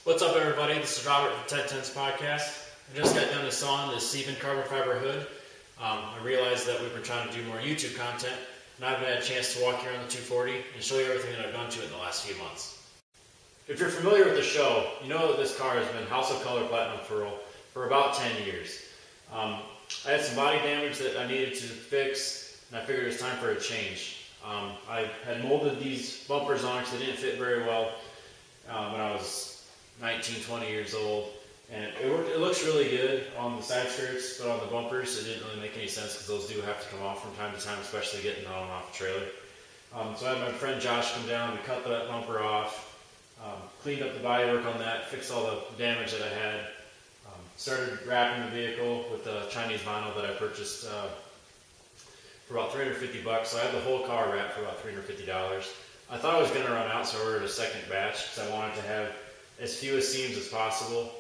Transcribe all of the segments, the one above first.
What's up, everybody? This is Robert from Ted Tens Podcast. I just got done installing this Sieben carbon fiber hood. I realized that we've been trying to do more YouTube content, and I haven't had a chance to walk you around the 240 and show you everything that I've done to it in the last few months. If you're familiar with the show, you know that this car has been House of Color Platinum for about 10 years. I had some body damage that I needed to fix, and I figured it was time for a change. I had molded these bumpers on because they didn't fit very well when I was 19, 20 years old, and it looks really good on the side skirts, but on the bumpers it didn't really make any sense because those do have to come off from time to time, especially getting on and off the trailer. So I had my friend Josh come down and cut that bumper off, cleaned up the bodywork on that, fixed all the damage that I had, started wrapping the vehicle with the Chinese vinyl that I purchased for about $350, so I had the whole car wrapped for about $350. I thought I was going to run out, so I ordered a second batch because I wanted to have as few seams as possible.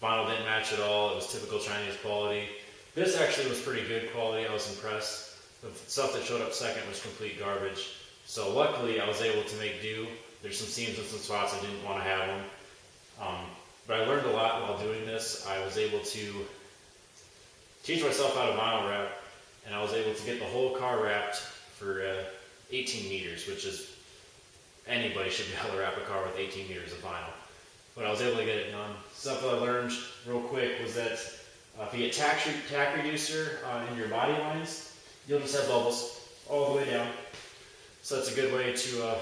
Vinyl didn't match at all. It was typical Chinese quality. This actually was pretty good quality. I was impressed. The stuff that showed up second was complete garbage. So luckily I was able to make do. There's some seams and some spots I didn't want to have them. But I learned a lot while doing this. I was able to teach myself how to vinyl wrap, and I was able to get the whole car wrapped for 18 meters, which is anybody should be able to wrap a car with 18 meters of vinyl. But I was able to get it done. Stuff that I learned real quick was that if you get tack reducer in your body lines, you'll just have bubbles all the way down. So that's a good way to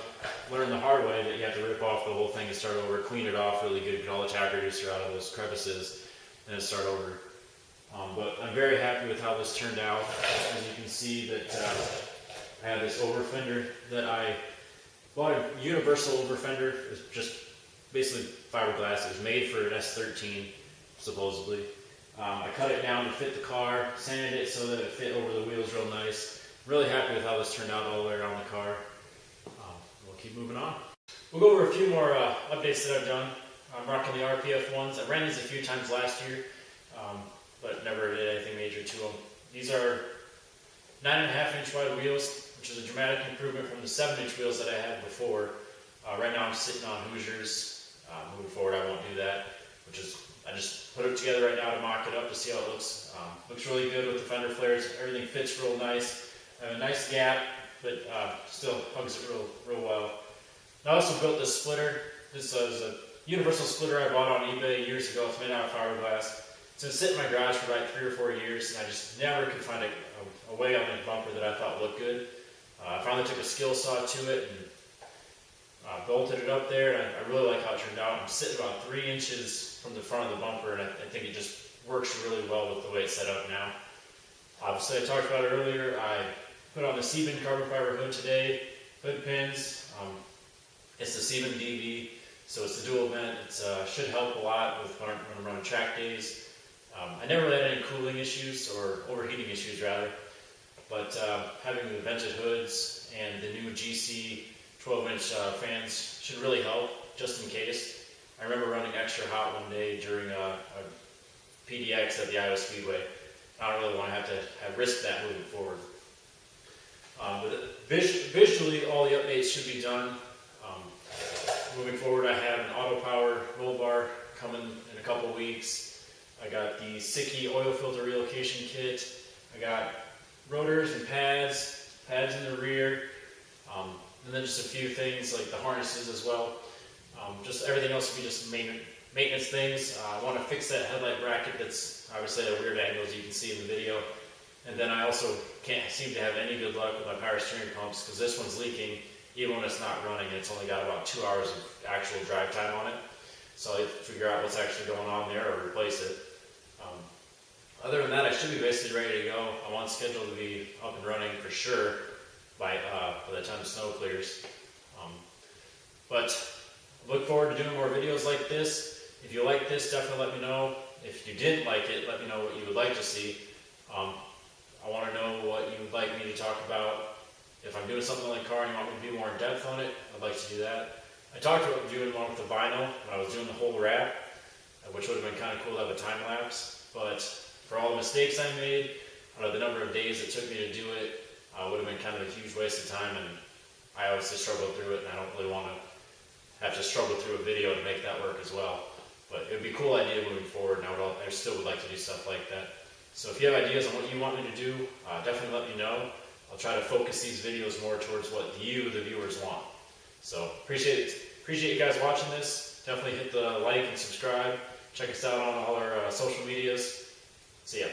learn the hard way, that you have to rip off the whole thing and start over, clean it off really good, get all the tack reducer out of those crevices, and then start over. But I'm very happy with how this turned out. As you can see that I have this over fender that I bought, a universal over fender. It's just basically fiberglass. It was made for an S13, supposedly. I cut it down to fit the car, sanded it so that it fit over the wheels real nice. Really happy with how this turned out all the way around the car. We'll keep moving on. We'll go over a few more updates that I've done. I'm rocking the RPF ones. I ran these a few times last year, but never did anything major to them. These are 9.5-inch wide wheels, which is a dramatic improvement from the 7-inch wheels that I had before. Right now I'm sitting on Hoosiers. Moving forward I won't do that, I just put it together right now to mock it up to see how it looks. Looks really good with the fender flares. Everything fits real nice. I have a nice gap, but still hugs it real well. I also built this splitter. This is a universal splitter I bought on eBay years ago. It's made out of fiberglass. It's been sitting in my garage for about 3 or 4 years, and I just never could find a way on the bumper that I thought looked good. I finally took a skill saw to it and bolted it up there, and I really like how it turned out. I'm sitting about 3 inches from the front of the bumper, and I think it just works really well with the way it's set up now. Obviously, I talked about it earlier. I put on the Sieben carbon fiber hood today, hood pins. It's the Sieben DV, so it's the dual vent. It should help a lot with when I'm running track days. I never really had any cooling issues, or overheating issues rather, but having the vented hoods and the new GC 12-inch fans should really help, just in case. I remember running extra hot one day during a PDX at the Iowa Speedway. I don't really want to have to risk that moving forward. But visually, all the updates should be done. Moving forward, I have an auto power roll bar coming in a couple weeks. I got the Sickie oil filter relocation kit. I got rotors and pads in the rear, and then just a few things like the harnesses as well. Just everything else will be just maintenance things. I want to fix that headlight bracket that's obviously at a weird angle, as you can see in the video. And then I also can't seem to have any good luck with my power steering pumps, because this one's leaking even when it's not running, and it's only got about 2 hours of actual drive time on it. So I have to figure out what's actually going on there or replace it. Other than that, I should be basically ready to go. I'm on schedule to be up and running for sure by the time the snow clears. But look forward to doing more videos like this. If you like this, definitely let me know. If you didn't like it, let me know what you would like to see. I want to know what you would like me to talk about. If I'm doing something like car and you want me to be more in depth on it, I'd like to do that. I talked about doing one with the vinyl when I was doing the whole wrap. which would have been kind of cool to have a time lapse. But for all the mistakes I made, the number of days it took me to do it, would have been kind of a huge waste of time, and I obviously struggled through it, and I don't really want to have to struggle through a video to make that work as well. But it would be a cool idea moving forward, and I still would like to do stuff like that. So if you have ideas on what you want me to do, definitely let me know. I'll try to focus these videos more towards what you, the viewers, want. So appreciate you guys watching this. Definitely hit the like and subscribe. Check us out on all our social medias. See ya.